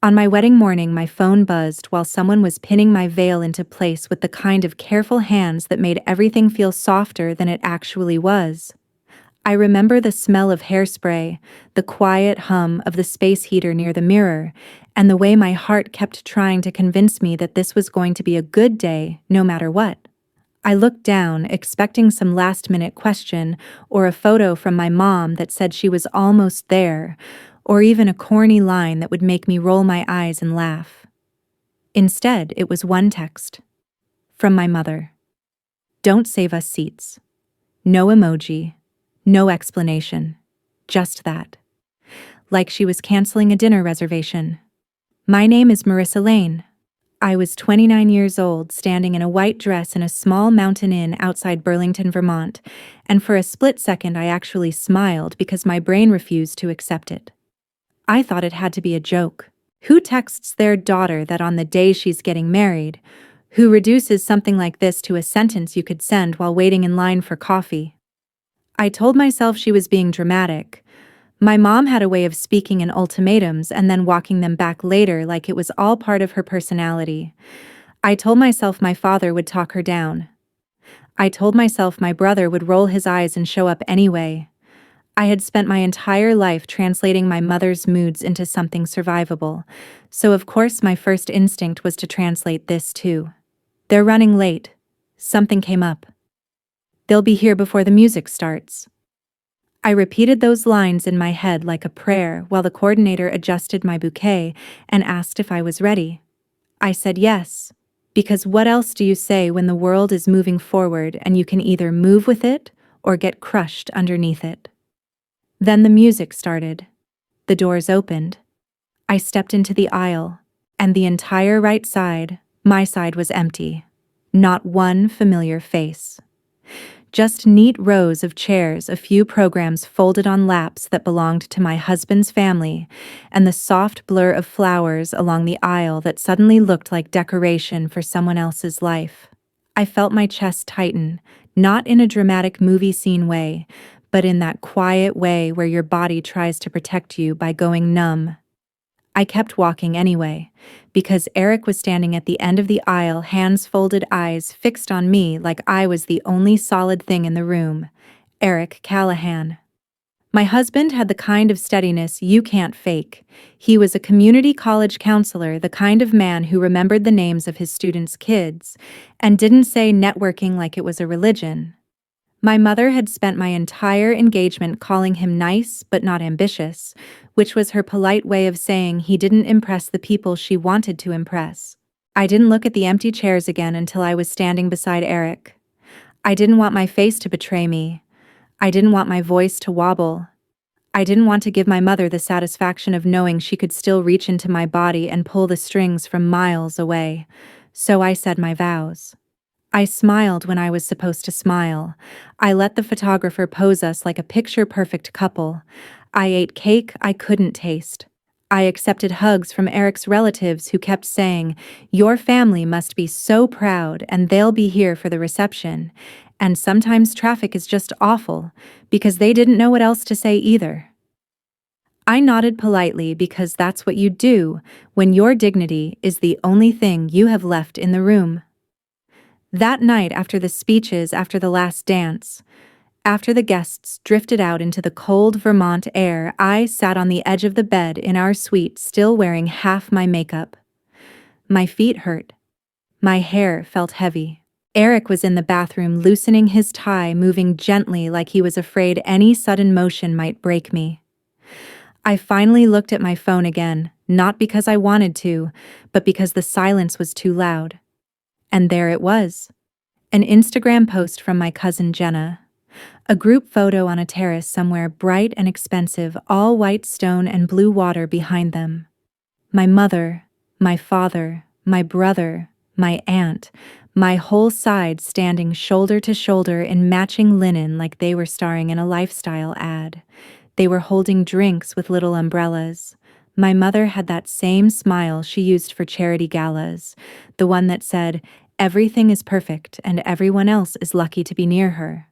On my wedding morning, my phone buzzed while someone was pinning my veil into place with the kind of careful hands that made everything feel softer than it actually was. I remember the smell of hairspray, the quiet hum of the space heater near the mirror, and the way my heart kept trying to convince me that this was going to be a good day, no matter what. I looked down, expecting some last-minute question or a photo from my mom that said she was almost there, or even a corny line that would make me roll my eyes and laugh. Instead, it was one text. From my mother. Don't save us seats. No emoji. No explanation. Just that. Like she was canceling a dinner reservation. My name is Marissa Lane. I was 29 years old, standing in a white dress in a small mountain inn outside Burlington, Vermont, and for a split second I actually smiled because my brain refused to accept it. I thought it had to be a joke. Who texts their daughter that on the day she's getting married? Who reduces something like this to a sentence you could send while waiting in line for coffee? I told myself she was being dramatic. My mom had a way of speaking in ultimatums and then walking them back later like it was all part of her personality. I told myself my father would talk her down. I told myself my brother would roll his eyes and show up anyway. I had spent my entire life translating my mother's moods into something survivable, so of course my first instinct was to translate this too. They're running late. Something came up. They'll be here before the music starts. I repeated those lines in my head like a prayer while the coordinator adjusted my bouquet and asked if I was ready. I said yes, because what else do you say when the world is moving forward and you can either move with it or get crushed underneath it? Then the music started. The doors opened. I stepped into the aisle, and the entire right side, my side, was empty. Not one familiar face. Just neat rows of chairs, a few programs folded on laps that belonged to my husband's family, and the soft blur of flowers along the aisle that suddenly looked like decoration for someone else's life. I felt my chest tighten, not in a dramatic movie scene way, but in that quiet way where your body tries to protect you by going numb. I kept walking anyway, because Eric was standing at the end of the aisle, hands folded, eyes fixed on me like I was the only solid thing in the room. Eric Callahan. My husband had the kind of steadiness you can't fake. He was a community college counselor, the kind of man who remembered the names of his students' kids, and didn't say networking like it was a religion. My mother had spent my entire engagement calling him nice but not ambitious, which was her polite way of saying he didn't impress the people she wanted to impress. I didn't look at the empty chairs again until I was standing beside Eric. I didn't want my face to betray me. I didn't want my voice to wobble. I didn't want to give my mother the satisfaction of knowing she could still reach into my body and pull the strings from miles away. So I said my vows. I smiled when I was supposed to smile. I let the photographer pose us like a picture-perfect couple. I ate cake I couldn't taste. I accepted hugs from Eric's relatives who kept saying, "Your family must be so proud and they'll be here for the reception." And sometimes traffic is just awful, because they didn't know what else to say either. I nodded politely because that's what you do when your dignity is the only thing you have left in the room. That night, after the speeches, after the last dance, after the guests drifted out into the cold Vermont air, I sat on the edge of the bed in our suite, still wearing half my makeup. My feet hurt. My hair felt heavy. Eric was in the bathroom, loosening his tie, moving gently like he was afraid any sudden motion might break me. I finally looked at my phone again, not because I wanted to, but because the silence was too loud. And there it was. An Instagram post from my cousin Jenna. A group photo on a terrace somewhere, bright and expensive, all white stone and blue water behind them. My mother, my father, my brother, my aunt, my whole side standing shoulder to shoulder in matching linen like they were starring in a lifestyle ad. They were holding drinks with little umbrellas. My mother had that same smile she used for charity galas, the one that said, "Everything is perfect and everyone else is lucky to be near her."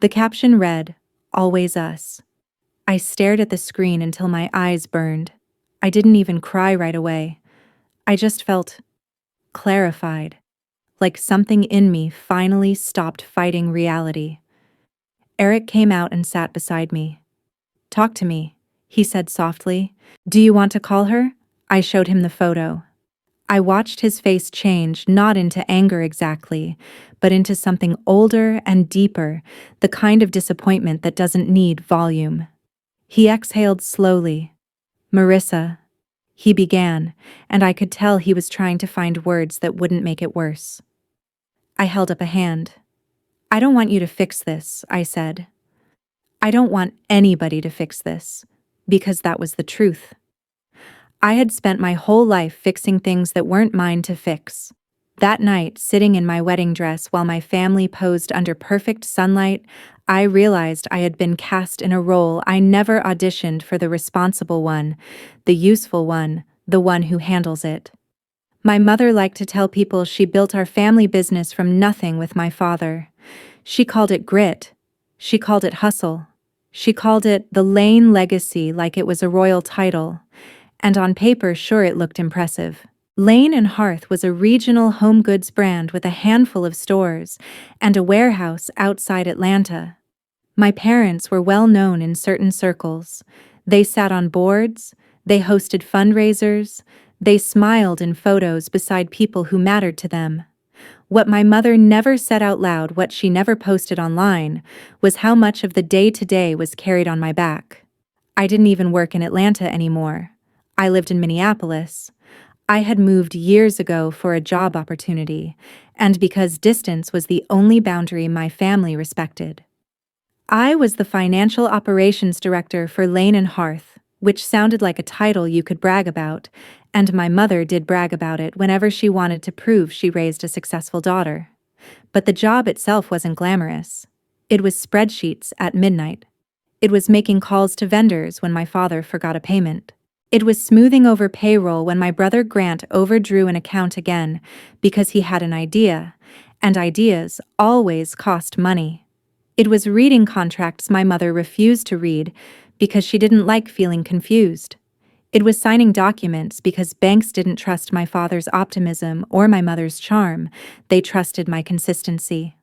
The caption read, "Always us." I stared at the screen until my eyes burned. I didn't even cry right away. I just felt clarified, like something in me finally stopped fighting reality. Eric came out and sat beside me. "Talk to me," he said softly. "Do you want to call her?" I showed him the photo. I watched his face change, not into anger exactly, but into something older and deeper, the kind of disappointment that doesn't need volume. He exhaled slowly. "Marissa," he began, and I could tell he was trying to find words that wouldn't make it worse. I held up a hand. "I don't want you to fix this," I said. "I don't want anybody to fix this," because that was the truth. I had spent my whole life fixing things that weren't mine to fix. That night, sitting in my wedding dress while my family posed under perfect sunlight, I realized I had been cast in a role I never auditioned for, the responsible one, the useful one, the one who handles it. My mother liked to tell people she built our family business from nothing with my father. She called it grit. She called it hustle. She called it the Lane legacy, like it was a royal title. And on paper, sure, it looked impressive. Lane and Hearth was a regional home goods brand with a handful of stores and a warehouse outside Atlanta. My parents were well known in certain circles. They sat on boards, they hosted fundraisers, they smiled in photos beside people who mattered to them. What my mother never said out loud, what she never posted online, was how much of the day-to-day was carried on my back. I didn't even work in Atlanta anymore. I lived in Minneapolis. I had moved years ago for a job opportunity, and because distance was the only boundary my family respected. I was the financial operations director for Lane and Hearth, which sounded like a title you could brag about, and my mother did brag about it whenever she wanted to prove she raised a successful daughter. But the job itself wasn't glamorous. It was spreadsheets at midnight. It was making calls to vendors when my father forgot a payment. It was smoothing over payroll when my brother Grant overdrew an account again because he had an idea, and ideas always cost money. It was reading contracts my mother refused to read because she didn't like feeling confused. It was signing documents because banks didn't trust my father's optimism or my mother's charm. They trusted my consistency.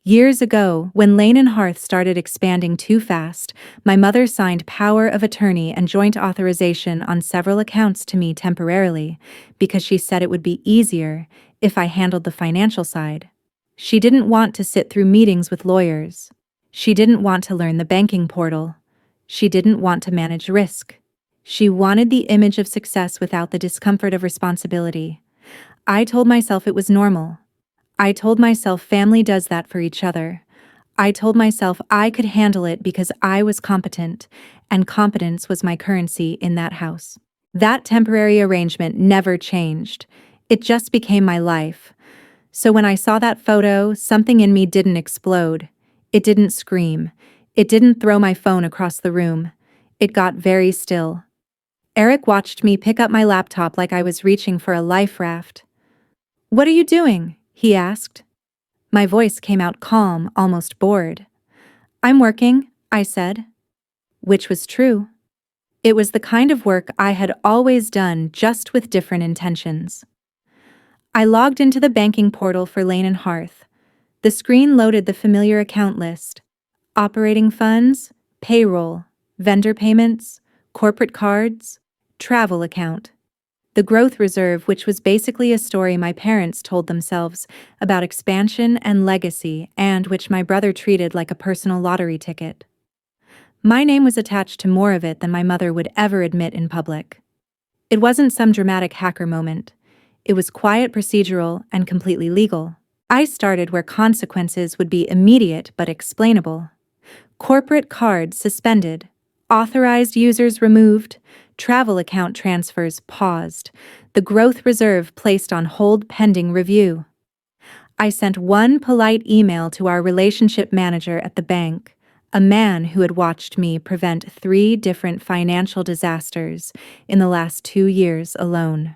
Years ago, when Lane and Hearth started expanding too fast, my mother signed power of attorney and joint authorization on several accounts to me temporarily because she said it would be easier if I handled the financial side. She didn't want to sit through meetings with lawyers. She didn't want to learn the banking portal. She didn't want to manage risk. She wanted the image of success without the discomfort of responsibility. I told myself it was normal. I told myself family does that for each other. I told myself I could handle it because I was competent, and competence was my currency in that house. That temporary arrangement never changed. It just became my life. So when I saw that photo, something in me didn't explode. It didn't scream. It didn't throw my phone across the room. It got very still. Eric watched me pick up my laptop like I was reaching for a life raft. "What are you doing?" he asked. My voice came out calm, almost bored. "I'm working," I said. Which was true. It was the kind of work I had always done, just with different intentions. I logged into the banking portal for Lane and Hearth. The screen loaded the familiar account list: operating funds, payroll, vendor payments, corporate cards, travel account. The growth reserve, which was basically a story my parents told themselves about expansion and legacy, and which my brother treated like a personal lottery ticket. My name was attached to more of it than my mother would ever admit in public. It wasn't some dramatic hacker moment. It was quiet, procedural, and completely legal. I started where consequences would be immediate but explainable. Corporate cards suspended, authorized users removed, travel account transfers paused, the growth reserve placed on hold pending review. I sent one polite email to our relationship manager at the bank, a man who had watched me prevent 3 different financial disasters in the last 2 years alone.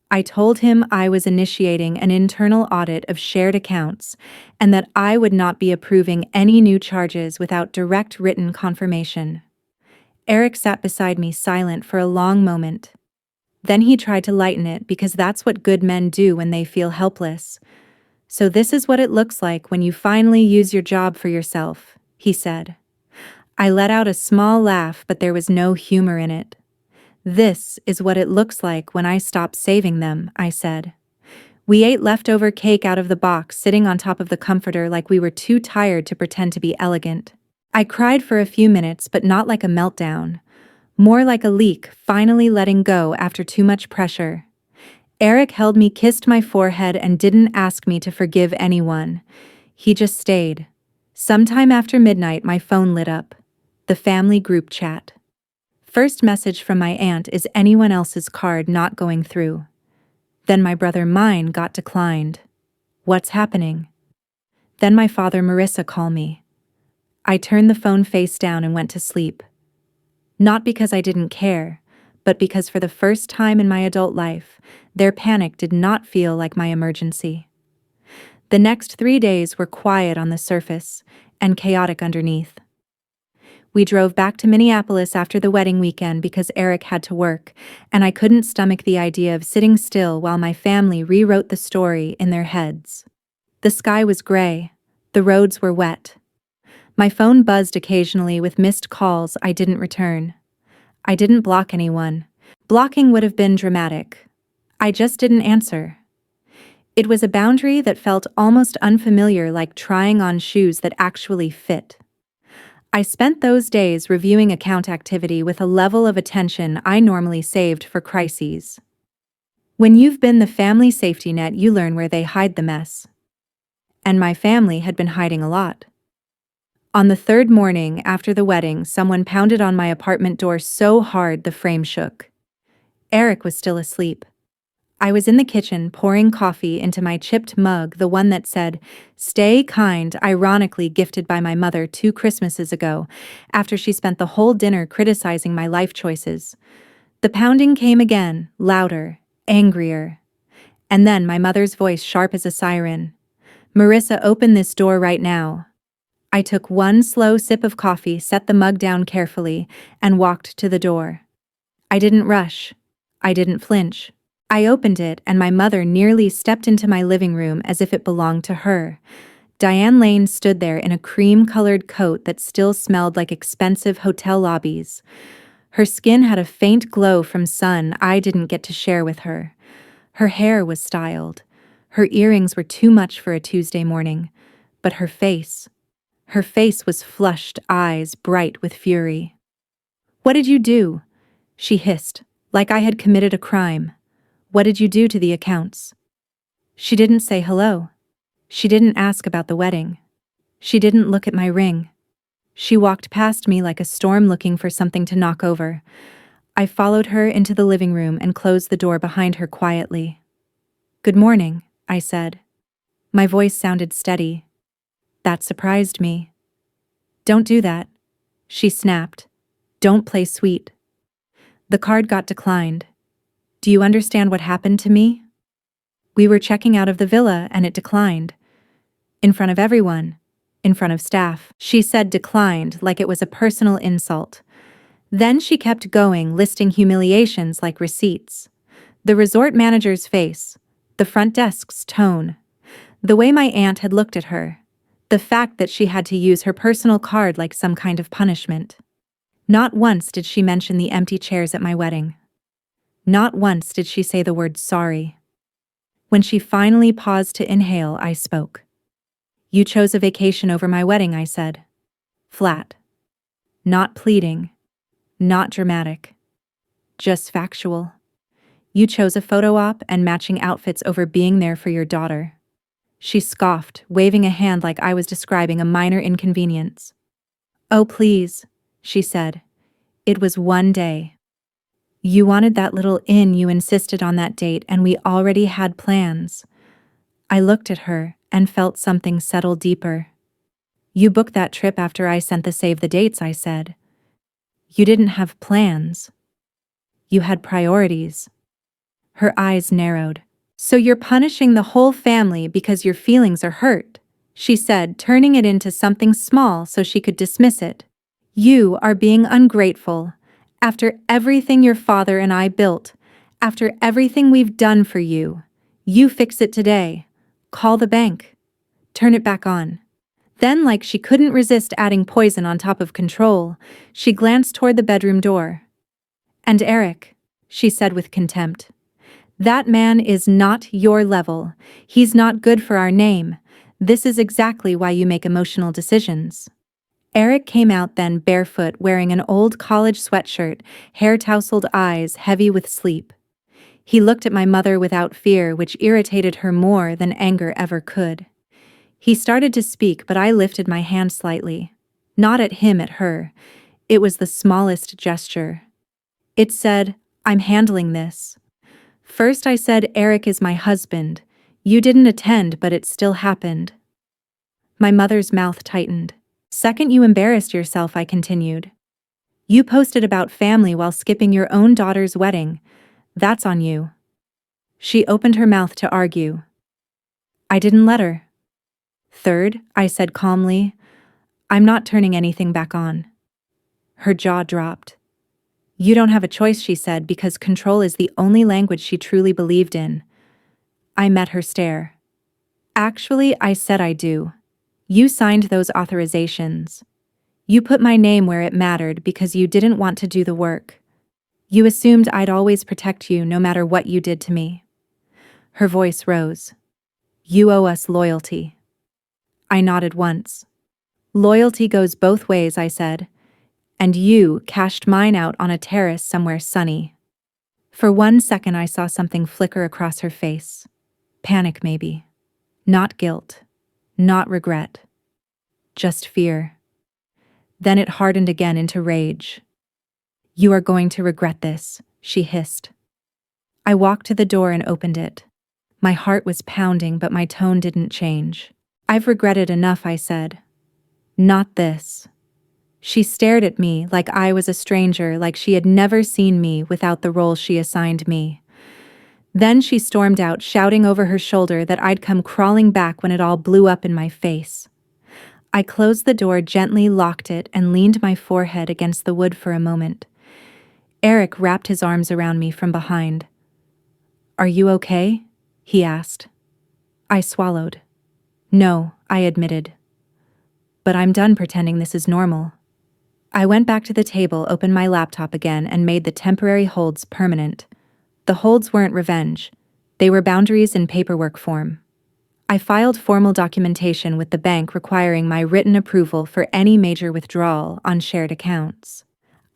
I told him I was initiating an internal audit of shared accounts and that I would not be approving any new charges without direct written confirmation. Eric sat beside me silent for a long moment. Then he tried to lighten it because that's what good men do when they feel helpless. "So this is what it looks like when you finally use your job for yourself," he said. I let out a small laugh, but there was no humor in it. "This is what it looks like when I stop saving them," I said. We ate leftover cake out of the box, sitting on top of the comforter like we were too tired to pretend to be elegant. I cried for a few minutes, but not like a meltdown. More like a leak finally letting go after too much pressure. Eric held me, kissed my forehead, and didn't ask me to forgive anyone. He just stayed. Sometime after midnight, my phone lit up. The family group chat. First message from my aunt: "Is anyone else's card not going through?" Then my brother: "Mine got declined. What's happening?" Then my father: "Marissa, call me." I turned the phone face down and went to sleep. Not because I didn't care, but because for the first time in my adult life, their panic did not feel like my emergency. The next 3 days were quiet on the surface and chaotic underneath. We drove back to Minneapolis after the wedding weekend because Eric had to work, and I couldn't stomach the idea of sitting still while my family rewrote the story in their heads. The sky was gray. The roads were wet. My phone buzzed occasionally with missed calls I didn't return. I didn't block anyone. Blocking would have been dramatic. I just didn't answer. It was a boundary that felt almost unfamiliar, like trying on shoes that actually fit. I spent those days reviewing account activity with a level of attention I normally saved for crises. When you've been the family safety net, you learn where they hide the mess. And my family had been hiding a lot. On the third morning after the wedding, someone pounded on my apartment door so hard the frame shook. Eric was still asleep. I was in the kitchen pouring coffee into my chipped mug, the one that said, "Stay kind," ironically gifted by my mother 2 Christmases ago, after she spent the whole dinner criticizing my life choices. The pounding came again, louder, angrier. And then my mother's voice, sharp as a siren. "Marissa, open this door right now." I took one slow sip of coffee, set the mug down carefully, and walked to the door. I didn't rush. I didn't flinch. I opened it, and my mother nearly stepped into my living room as if it belonged to her. Diane Lane stood there in a cream-colored coat that still smelled like expensive hotel lobbies. Her skin had a faint glow from sun I didn't get to share with her. Her hair was styled. Her earrings were too much for a Tuesday morning. But her face was flushed, eyes bright with fury. "What did you do?" she hissed, like I had committed a crime. "What did you do to the accounts?" She didn't say hello. She didn't ask about the wedding. She didn't look at my ring. She walked past me like a storm looking for something to knock over. I followed her into the living room and closed the door behind her quietly. "Good morning," I said. My voice sounded steady. That surprised me. "Don't do that," she snapped. "Don't play sweet." "The card got declined. Do you understand what happened to me? We were checking out of the villa and it declined. In front of everyone. In front of staff." She said declined like it was a personal insult. Then she kept going, listing humiliations like receipts. The resort manager's face. The front desk's tone. The way my aunt had looked at her. The fact that she had to use her personal card like some kind of punishment. Not once did she mention the empty chairs at my wedding. Not once did she say the word sorry. When she finally paused to inhale, I spoke. "You chose a vacation over my wedding," I said. Flat. Not pleading. Not dramatic. Just factual. "You chose a photo op and matching outfits over being there for your daughter." She scoffed, waving a hand like I was describing a minor inconvenience. "Oh, please," she said. "It was one day. You wanted that little inn, you insisted on that date, and we already had plans." I looked at her and felt something settle deeper. "You booked that trip after I sent the save the dates," I said. "You didn't have plans. You had priorities." Her eyes narrowed. "So you're punishing the whole family because your feelings are hurt," she said, turning it into something small so she could dismiss it. You are being ungrateful. After everything your father and I built, after everything we've done for you, you fix it today. Call the bank. Turn it back on." Then, like she couldn't resist adding poison on top of control, she glanced toward the bedroom door. "And Eric," she said with contempt, "that man is not your level. He's not good for our name. This is exactly why you make emotional decisions." Eric came out then barefoot, wearing an old college sweatshirt, hair tousled, eyes heavy with sleep. He looked at my mother without fear, which irritated her more than anger ever could. He started to speak, but I lifted my hand slightly. Not at him, at her. It was the smallest gesture. It said, "I'm handling this." First I said, "Eric is my husband. You didn't attend, but it still happened." My mother's mouth tightened. "Second, you embarrassed yourself," I continued. "You posted about family while skipping your own daughter's wedding. That's on you." She opened her mouth to argue. "I didn't let her." "Third," I said calmly, "I'm not turning anything back on." Her jaw dropped. "You don't have a choice," she said, because control is the only language she truly believed in. I met her stare. "Actually," I said, "I do. You signed those authorizations. You put my name where it mattered because you didn't want to do the work. You assumed I'd always protect you no matter what you did to me." Her voice rose. "You owe us loyalty." I nodded once. "Loyalty goes both ways," I said. "And you cashed mine out on a terrace somewhere sunny." For 1 second I saw something flicker across her face. Panic, maybe. Not guilt. Not regret. Just fear. Then it hardened again into rage. "You are going to regret this," she hissed. I walked to the door and opened it. My heart was pounding, but my tone didn't change. "I've regretted enough," I said. "Not this." She stared at me like I was a stranger, like she had never seen me without the role she assigned me. Then she stormed out, shouting over her shoulder that I'd come crawling back when it all blew up in my face. I closed the door gently, locked it, and leaned my forehead against the wood for a moment. Eric wrapped his arms around me from behind. "Are you okay?" he asked. I swallowed. "No," I admitted. "But I'm done pretending this is normal." I went back to the table, opened my laptop again, and made the temporary holds permanent. The holds weren't revenge. They were boundaries in paperwork form. I filed formal documentation with the bank requiring my written approval for any major withdrawal on shared accounts.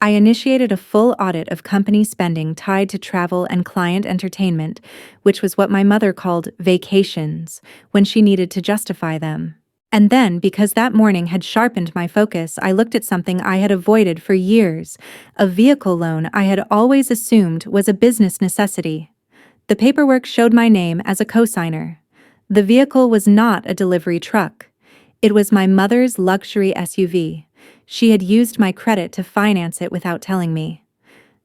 I initiated a full audit of company spending tied to travel and client entertainment, which was what my mother called vacations, when she needed to justify them. And then, because that morning had sharpened my focus, I looked at something I had avoided for years, a vehicle loan I had always assumed was a business necessity. The paperwork showed my name as a cosigner. The vehicle was not a delivery truck. It was my mother's luxury SUV. She had used my credit to finance it without telling me.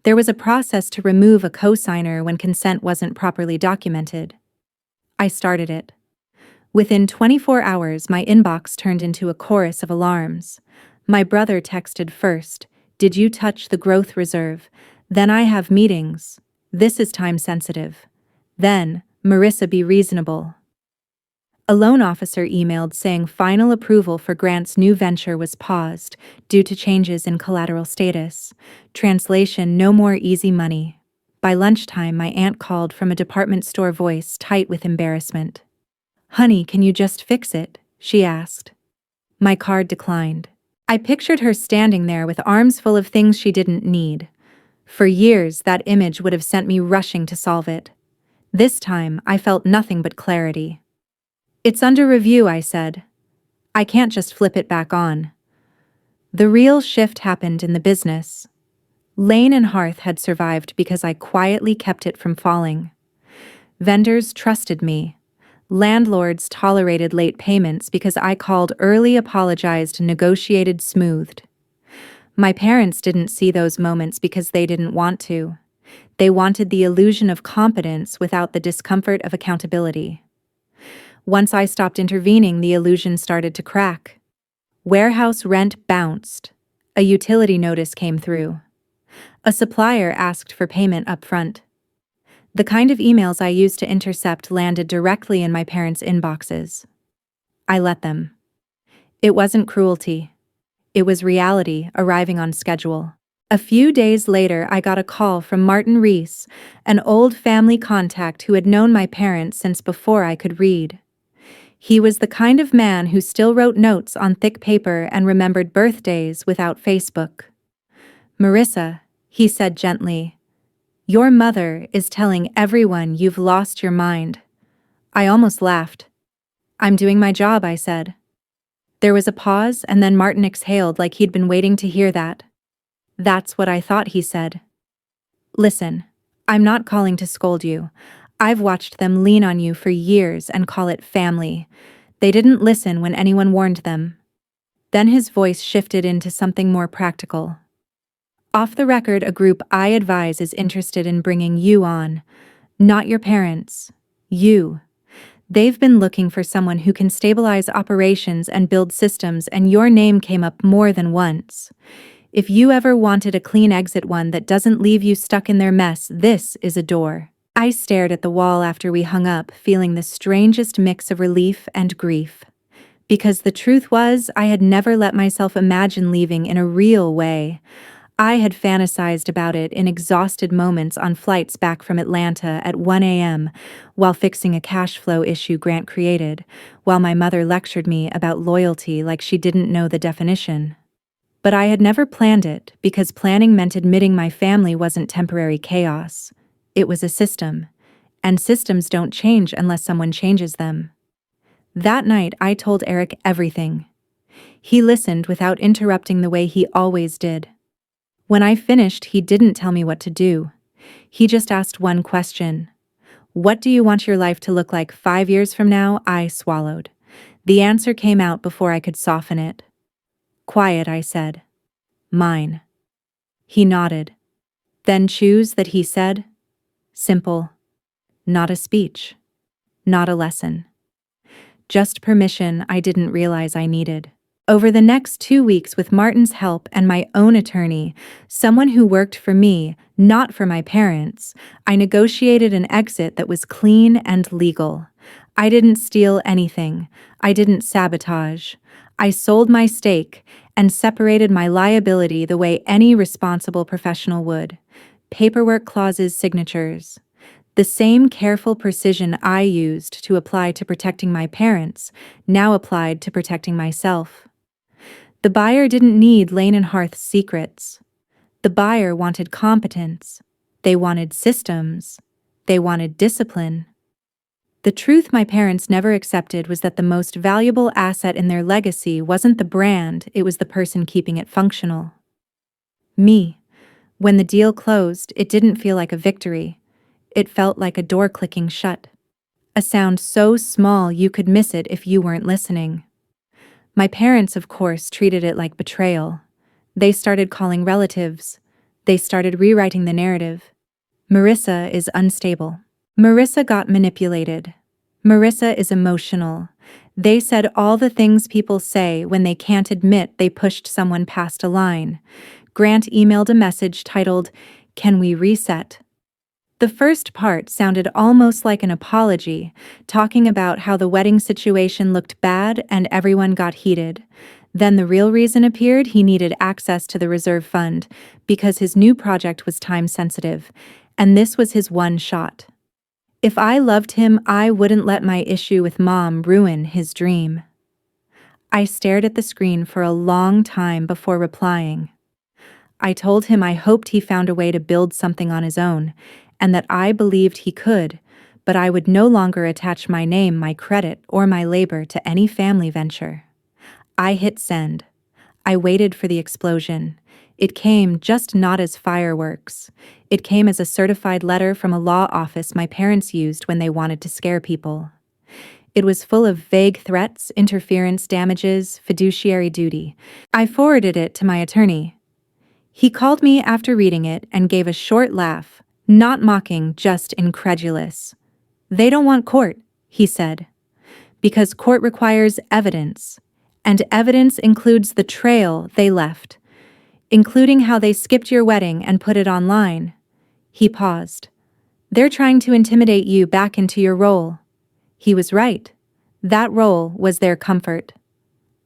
There was a process to remove a cosigner when consent wasn't properly documented. I started it. Within 24 hours, my inbox turned into a chorus of alarms. My brother texted first, "Did you touch the growth reserve?" Then, "I have meetings. This is time sensitive." Then, "Marissa, be reasonable." A loan officer emailed saying final approval for Grant's new venture was paused due to changes in collateral status. Translation: no more easy money. By lunchtime, my aunt called from a department store, voice tight with embarrassment. "Honey, can you just fix it?" she asked. My card declined. I pictured her standing there with arms full of things she didn't need. For years, that image would have sent me rushing to solve it. This time, I felt nothing but clarity. "It's under review," I said. "I can't just flip it back on." The real shift happened in the business. Lane and Hearth had survived because I quietly kept it from falling. Vendors trusted me. Landlords tolerated late payments because I called early, apologized, negotiated, smoothed. My parents didn't see those moments because they didn't want to. They wanted the illusion of competence without the discomfort of accountability. Once I stopped intervening, the illusion started to crack. Warehouse rent bounced. A utility notice came through. A supplier asked for payment up front. The kind of emails I used to intercept landed directly in my parents' inboxes. I let them. It wasn't cruelty. It was reality arriving on schedule. A few days later, I got a call from Martin Reese, an old family contact who had known my parents since before I could read. He was the kind of man who still wrote notes on thick paper and remembered birthdays without Facebook. "Marissa," he said gently, "your mother is telling everyone you've lost your mind." I almost laughed. "I'm doing my job," I said. There was a pause, and then Martin exhaled like he'd been waiting to hear that. "That's what I thought," he said. "Listen, I'm not calling to scold you. I've watched them lean on you for years and call it family. They didn't listen when anyone warned them." Then his voice shifted into something more practical. "Off the record, a group I advise is interested in bringing you on. Not your parents. You. They've been looking for someone who can stabilize operations and build systems, and your name came up more than once. If you ever wanted a clean exit, one that doesn't leave you stuck in their mess, this is a door." I stared at the wall after we hung up, feeling the strangest mix of relief and grief. Because the truth was, I had never let myself imagine leaving in a real way. I had fantasized about it in exhausted moments on flights back from Atlanta at 1 a.m., while fixing a cash flow issue Grant created, while my mother lectured me about loyalty like she didn't know the definition. But I had never planned it, because planning meant admitting my family wasn't temporary chaos. It was a system, and systems don't change unless someone changes them. That night, I told Eric everything. He listened without interrupting the way he always did. When I finished, he didn't tell me what to do. He just asked one question. "What do you want your life to look like 5 years from now?" I swallowed. The answer came out before I could soften it. "Quiet," I said. "Mine." He nodded. "Then choose that," he said. Simple. Not a speech. Not a lesson. Just permission I didn't realize I needed. Over the next 2 weeks, with Martin's help and my own attorney, someone who worked for me, not for my parents, I negotiated an exit that was clean and legal. I didn't steal anything. I didn't sabotage. I sold my stake and separated my liability the way any responsible professional would. Paperwork, clauses, signatures. The same careful precision I used to apply to protecting my parents now applied to protecting myself. The buyer didn't need Lane and Hearth's secrets. The buyer wanted competence. They wanted systems. They wanted discipline. The truth my parents never accepted was that the most valuable asset in their legacy wasn't the brand, it was the person keeping it functional. Me. When the deal closed, it didn't feel like a victory. It felt like a door clicking shut. A sound so small you could miss it if you weren't listening. My parents, of course, treated it like betrayal. They started calling relatives. They started rewriting the narrative. Marissa is unstable. Marissa got manipulated. Marissa is emotional. They said all the things people say when they can't admit they pushed someone past a line. Grant emailed a message titled, "Can we reset?" The first part sounded almost like an apology, talking about how the wedding situation looked bad and everyone got heated. Then the real reason appeared: he needed access to the reserve fund because his new project was time-sensitive, and this was his one shot. If I loved him, I wouldn't let my issue with Mom ruin his dream. I stared at the screen for a long time before replying. I told him I hoped he found a way to build something on his own, and that I believed he could, but I would no longer attach my name, my credit, or my labor to any family venture. I hit send. I waited for the explosion. It came, just not as fireworks. It came as a certified letter from a law office my parents used when they wanted to scare people. It was full of vague threats, interference, damages, fiduciary duty. I forwarded it to my attorney. He called me after reading it and gave a short laugh, not mocking, just incredulous. "They don't want court," he said, "because court requires evidence, and evidence includes the trail they left. including how they skipped your wedding and put it online." He paused. "They're trying to intimidate you back into your role." He was right. That role was their comfort.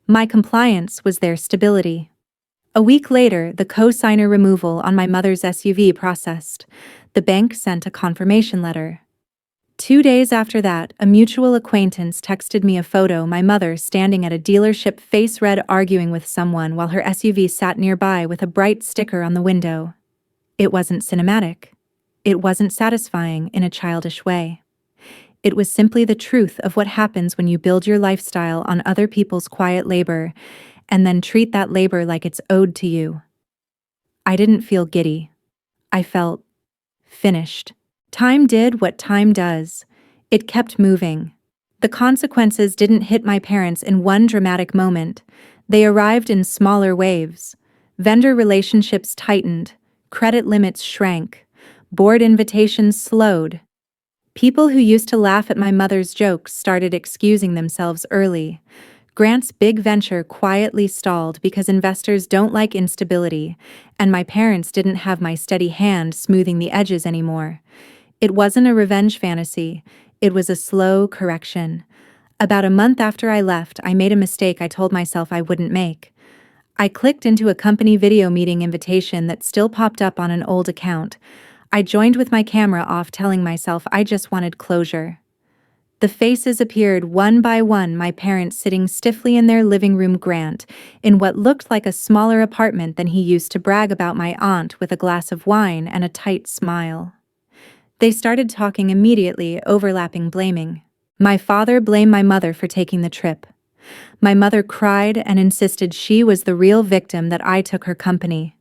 My compliance was their stability. A week later, the co-signer removal on my mother's SUV processed. The bank sent a confirmation letter. 2 days after that, a mutual acquaintance texted me a photo my mother standing at a dealership, face red, arguing with someone while her SUV sat nearby with a bright sticker on the window. It wasn't cinematic. It wasn't satisfying in a childish way. It was simply the truth of what happens when you build your lifestyle on other people's quiet labor and then treat that labor like it's owed to you. I didn't feel giddy. I felt finished. Time did what time does. It kept moving. The consequences didn't hit my parents in one dramatic moment. They arrived in smaller waves. Vendor relationships tightened. Credit limits shrank. Board invitations slowed. People who used to laugh at my mother's jokes started excusing themselves early. Grant's big venture quietly stalled because investors don't like instability, and my parents didn't have my steady hand smoothing the edges anymore. It wasn't a revenge fantasy. It was a slow correction. About a month after I left, I made a mistake I told myself I wouldn't make. I clicked into a company video meeting invitation that still popped up on an old account. I joined with my camera off, telling myself I just wanted closure. The faces appeared one by one, my parents sitting stiffly in their living room, Grant in what looked like a smaller apartment than he used to brag about, my aunt with a glass of wine and a tight smile. They started talking immediately, overlapping blaming. My father blamed my mother for taking the trip. My mother cried and insisted she was the real victim, that I took her company.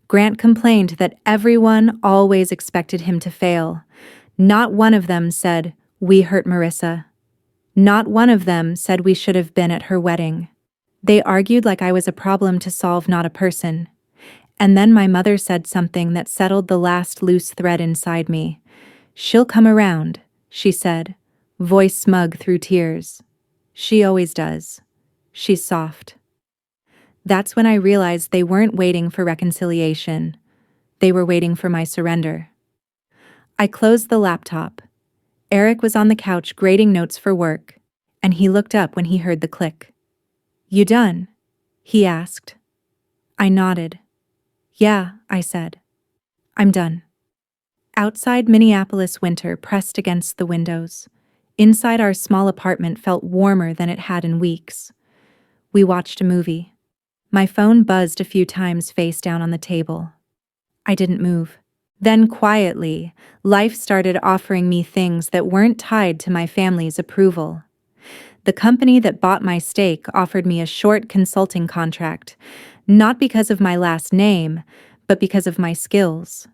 Grant complained that everyone always expected him to fail. Not one of them said, "We hurt Marissa." Not one of them said we should have been at her wedding. They argued like I was a problem to solve, not a person. And then my mother said something that settled the last loose thread inside me. "She'll come around," she said, voice smug through tears. "She always does. She's soft." That's when I realized they weren't waiting for reconciliation. They were waiting for my surrender. I closed the laptop. Eric was on the couch grading notes for work, and he looked up when he heard the click. "You done?" he asked. I nodded. "Yeah," I said. "I'm done." Outside, Minneapolis winter pressed against the windows. Inside, our small apartment felt warmer than it had in weeks. We watched a movie. My phone buzzed a few times face down on the table. I didn't move. Then quietly, life started offering me things that weren't tied to my family's approval. The company that bought my stake offered me a short consulting contract, not because of my last name, but because of my skills.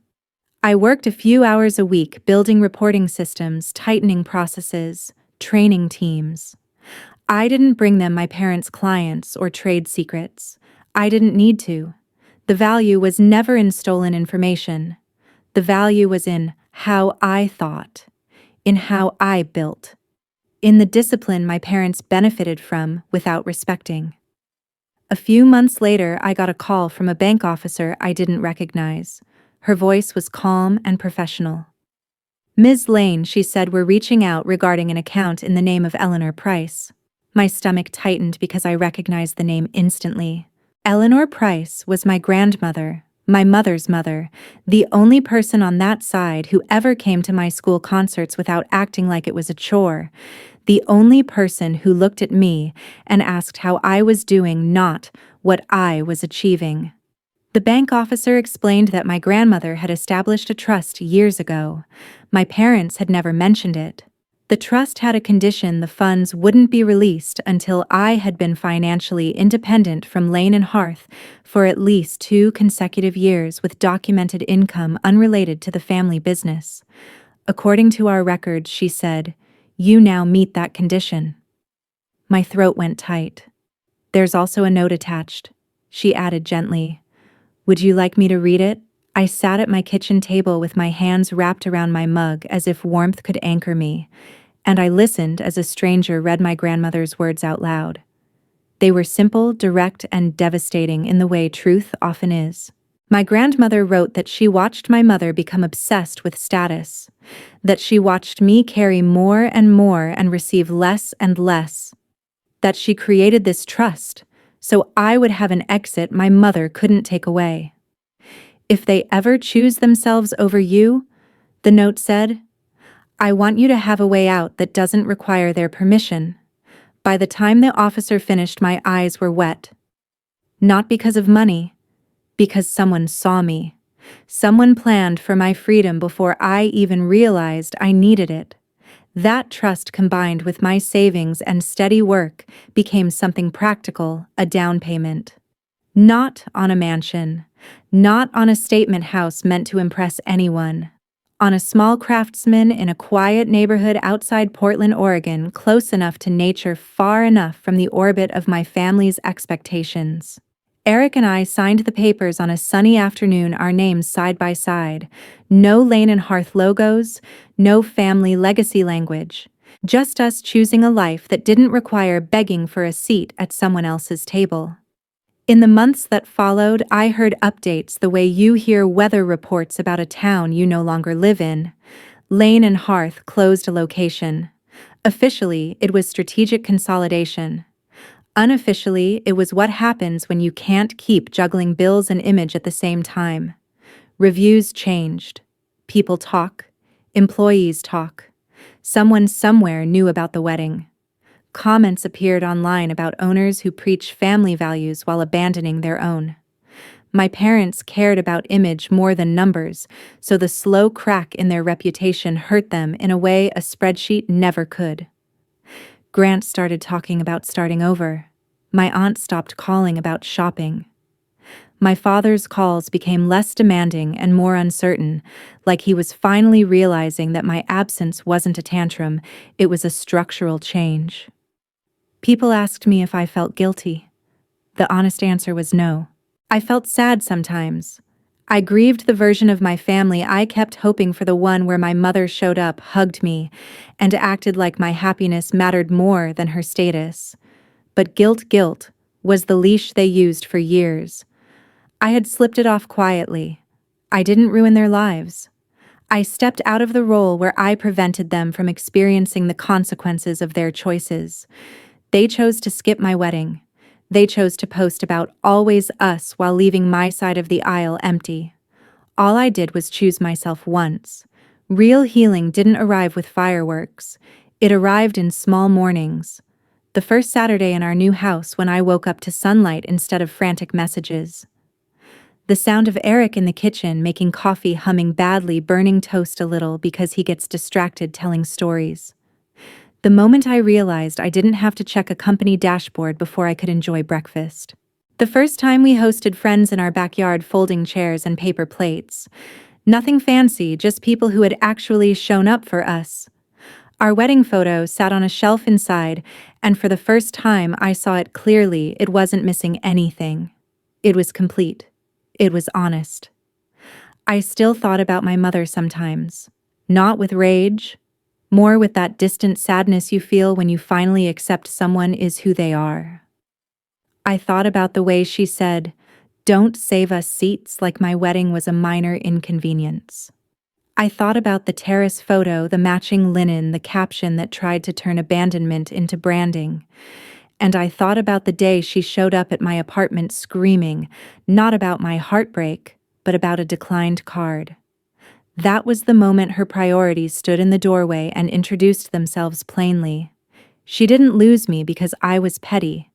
I worked a few hours a week building reporting systems, tightening processes, training teams. I didn't bring them my parents' clients or trade secrets. I didn't need to. The value was never in stolen information. The value was in how I thought, in how I built, in the discipline my parents benefited from without respecting. A few months later, I got a call from a bank officer I didn't recognize. Her voice was calm and professional. "Ms. Lane," she said, "we're reaching out regarding an account in the name of Eleanor Price." My stomach tightened because I recognized the name instantly. Eleanor Price was my grandmother, my mother's mother, the only person on that side who ever came to my school concerts without acting like it was a chore, the only person who looked at me and asked how I was doing, not what I was achieving. The bank officer explained that my grandmother had established a trust years ago. My parents had never mentioned it. The trust had a condition: the funds wouldn't be released until I had been financially independent from Lane and Hearth for at least 2 consecutive years with documented income unrelated to the family business. "According to our records," she said, "you now meet that condition." My throat went tight. "There's also a note attached," she added gently. "Would you like me to read it?" I sat at my kitchen table with my hands wrapped around my mug as if warmth could anchor me, and I listened as a stranger read my grandmother's words out loud. They were simple, direct, and devastating in the way truth often is. My grandmother wrote that she watched my mother become obsessed with status, that she watched me carry more and more and receive less and less, that she created this trust, so I would have an exit my mother couldn't take away. If they ever choose themselves over you, the note said, I want you to have a way out that doesn't require their permission. By the time the officer finished, my eyes were wet. Not because of money, because someone saw me. Someone planned for my freedom before I even realized I needed it. That trust, combined with my savings and steady work, became something practical, a down payment. Not on a mansion, not on a statement house meant to impress anyone. On a small craftsman in a quiet neighborhood outside Portland, Oregon, close enough to nature, far enough from the orbit of my family's expectations. Eric and I signed the papers on a sunny afternoon, our names side by side. No Lane and Hearth logos, no family legacy language. Just us choosing a life that didn't require begging for a seat at someone else's table. In the months that followed, I heard updates the way you hear weather reports about a town you no longer live in. Lane and Hearth closed a location. Officially, it was strategic consolidation. Unofficially, it was what happens when you can't keep juggling bills and image at the same time. Reviews changed. People talk. Employees talk. Someone somewhere knew about the wedding. Comments appeared online about owners who preach family values while abandoning their own. My parents cared about image more than numbers, so the slow crack in their reputation hurt them in a way a spreadsheet never could. Grant started talking about starting over. My aunt stopped calling about shopping. My father's calls became less demanding and more uncertain, like he was finally realizing that my absence wasn't a tantrum, it was a structural change. People asked me if I felt guilty. The honest answer was no. I felt sad sometimes. I grieved the version of my family I kept hoping for, the one where my mother showed up, hugged me, and acted like my happiness mattered more than her status. But guilt was the leash they used for years. I had slipped it off quietly. I didn't ruin their lives. I stepped out of the role where I prevented them from experiencing the consequences of their choices. They chose to skip my wedding. They chose to post about always us while leaving my side of the aisle empty. All I did was choose myself once. Real healing didn't arrive with fireworks. It arrived in small mornings. The first Saturday in our new house, when I woke up to sunlight instead of frantic messages. The sound of Eric in the kitchen making coffee, humming badly, burning toast a little because he gets distracted telling stories. The moment I realized I didn't have to check a company dashboard before I could enjoy breakfast. The first time we hosted friends in our backyard, folding chairs and paper plates. Nothing fancy, just people who had actually shown up for us. Our wedding photo sat on a shelf inside, and for the first time I saw it clearly. It wasn't missing anything. It was complete. It was honest. I still thought about my mother sometimes. Not with rage, more with that distant sadness you feel when you finally accept someone is who they are. I thought about the way she said, "Don't save us seats," like my wedding was a minor inconvenience. I thought about the terrace photo, the matching linen, the caption that tried to turn abandonment into branding. And I thought about the day she showed up at my apartment screaming, not about my heartbreak, but about a declined card. That was the moment her priorities stood in the doorway and introduced themselves plainly. She didn't lose me because I was petty.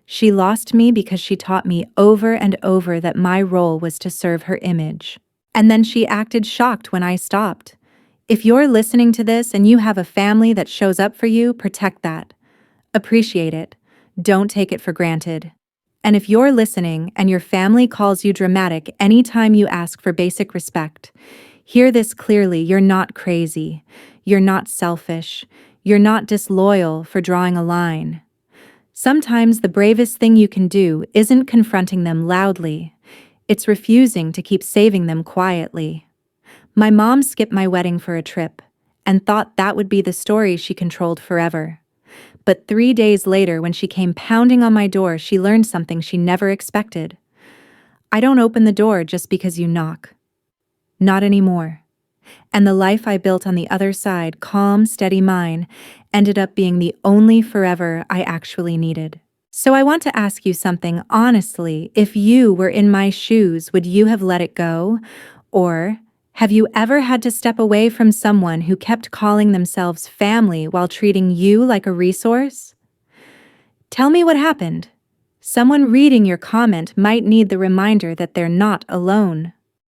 She lost me because she taught me over and over that my role was to serve her image. And then she acted shocked when I stopped. If you're listening to this and you have a family that shows up for you, protect that. Appreciate it. Don't take it for granted. And if you're listening and your family calls you dramatic anytime you ask for basic respect, hear this clearly: you're not crazy. You're not selfish. You're not disloyal for drawing a line. Sometimes the bravest thing you can do isn't confronting them loudly. It's refusing to keep saving them quietly. My mom skipped my wedding for a trip and thought that would be the story she controlled forever. But 3 days later, when she came pounding on my door, she learned something she never expected. I don't open the door just because you knock. Not anymore. And the life I built on the other side, calm, steady mine, ended up being the only forever I actually needed. So I want to ask you something honestly. If you were in my shoes, would you have let it go? Or have you ever had to step away from someone who kept calling themselves family while treating you like a resource? Tell me what happened. Someone reading your comment might need the reminder that they're not alone.